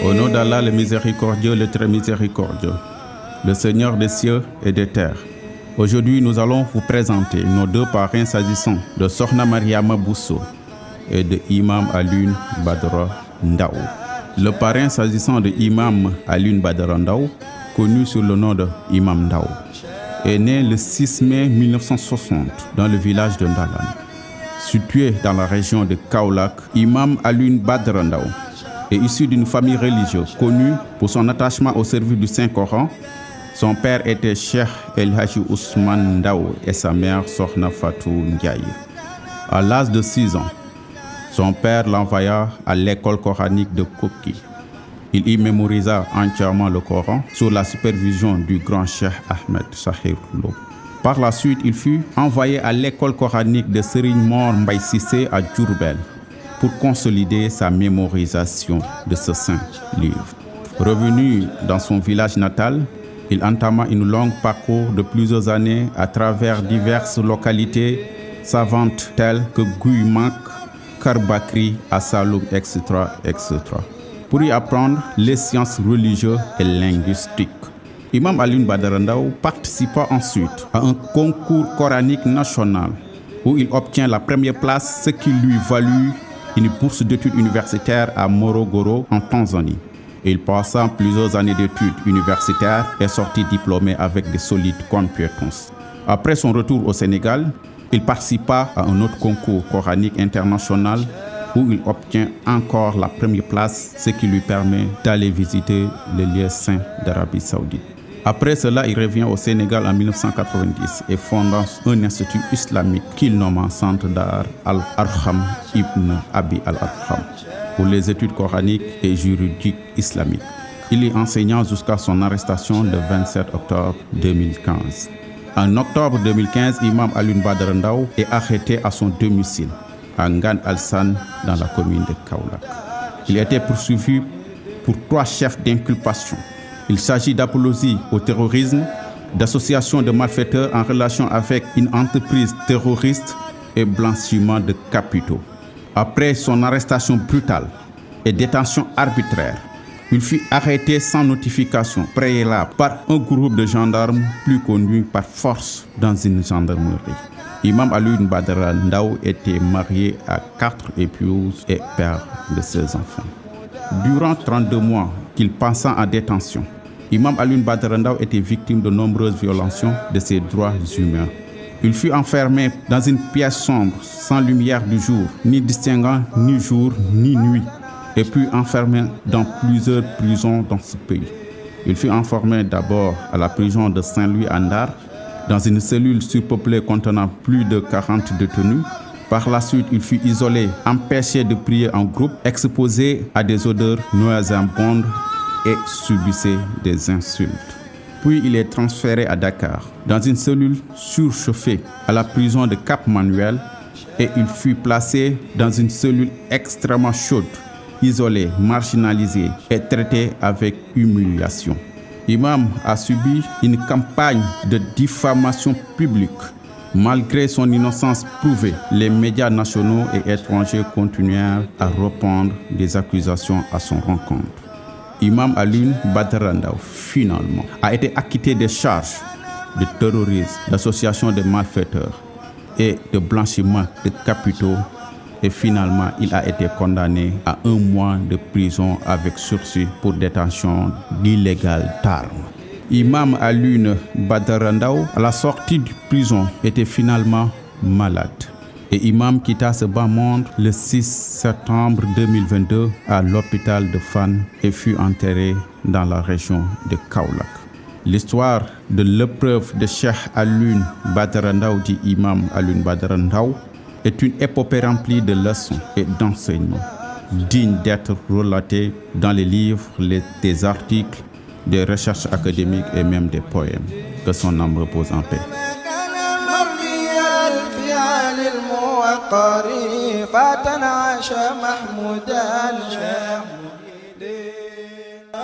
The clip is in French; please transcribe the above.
Au nom d'Allah, le miséricordieux, le très miséricordieux, le Seigneur des cieux et des terres. Aujourd'hui, nous allons vous présenter nos deux parrains s'agissant de Sokhna Mariama Bousso et de Imam Alioune Badara Ndao. Le parrain s'agissant de Imam Alioune Badara Ndao, connu sous le nom de Imam Ndao, est né le 6 mai 1960 dans le village de Ndalan. Situé dans la région de Kaolack, Imam Alioune Badara Ndao est issu d'une famille religieuse connue pour son attachement au service du Saint-Coran. Son père était Cheikh El Hadji Ousmane Ndao et sa mère Sokhna Fatou Ndiaye. À l'âge de 6 ans, son père l'envoya à l'école coranique de Koki. Il y mémorisa entièrement le Coran sous la supervision du grand Cheikh Ahmed Sahir Lo. Par la suite, il fut envoyé à l'école coranique de Serigne Mor Mbaye Cissé à Diourbel pour consolider sa mémorisation de ce saint livre. Revenu dans son village natal, il entama une longue parcours de plusieurs années à travers diverses localités savantes telles que Gouimak, Karbakri, Assaloum, etc., etc., pour y apprendre les sciences religieuses et linguistiques. Imam Alioune Badara Ndao participa ensuite à un concours coranique national où il obtient la première place, ce qui lui valut une bourse d'études universitaires à Morogoro en Tanzanie. Il passa plusieurs années d'études universitaires et sortit diplômé avec de solides compétences. Après son retour au Sénégal, il participa à un autre concours coranique international où il obtient encore la première place, ce qui lui permet d'aller visiter les lieux saints d'Arabie Saoudite. Après cela, il revient au Sénégal en 1990 et fonde un institut islamique qu'il nomma Centre d'Art Al-Arham Ibn Abi Al-Arham pour les études coraniques et juridiques islamiques. Il y enseigna jusqu'à son arrestation le 27 octobre 2015. En octobre 2015, Imam Alioune Badara Ndao est arrêté à son domicile à Ngane Alsan dans la commune de Kaolack. Il était poursuivi pour 3 chefs d'inculpation. Il s'agit d'apologie au terrorisme, d'association de malfaiteurs en relation avec une entreprise terroriste et blanchiment de capitaux. Après son arrestation brutale et détention arbitraire, il fut arrêté sans notification préalable par un groupe de gendarmes plus connu par force dans une gendarmerie. Imam Alioune Badara Ndao était marié à 4 épouses et père de 16 enfants. Durant 32 mois qu'il passa en détention, Imam Alioune Badara Ndao était victime de nombreuses violations de ses droits humains. Il fut enfermé dans une pièce sombre, sans lumière du jour, ni distinguant ni jour ni nuit, et puis enfermé dans plusieurs prisons dans ce pays. Il fut enfermé d'abord à la prison de Saint-Louis à Ndar, dans une cellule surpeuplée contenant plus de 40 détenus. Par la suite, il fut isolé, empêché de prier en groupe, exposé à des odeurs nauséabondes et subissait des insultes. Puis il est transféré à Dakar, dans une cellule surchauffée à la prison de Cap Manuel, et il fut placé dans une cellule extrêmement chaude, isolé, marginalisé et traité avec humiliation. Imam a subi une campagne de diffamation publique. Malgré son innocence prouvée, les médias nationaux et étrangers continuèrent à répandre des accusations à son rencontre. Imam Alioune Badara Ndao, finalement, a été acquitté des charges de terrorisme, d'association de malfaiteurs et de blanchiment de capitaux. Et finalement, il a été condamné à 1 mois de prison avec sursis pour détention illégale d'armes. Imam Alioune Badara Ndao, à la sortie de prison, était finalement malade. Et Imam quitta ce bas monde le 6 septembre 2022 à l'hôpital de Fann et fut enterré dans la région de Kaolack. L'histoire de l'épreuve de Cheikh Alioune Badara Ndao, dit Imam Alioune Badara Ndao, est une épopée remplie de leçons et d'enseignements, digne d'être relatée dans les livres, des articles, des recherches académiques et même des poèmes. Que son âme repose en paix. فاتنا عاش محمودان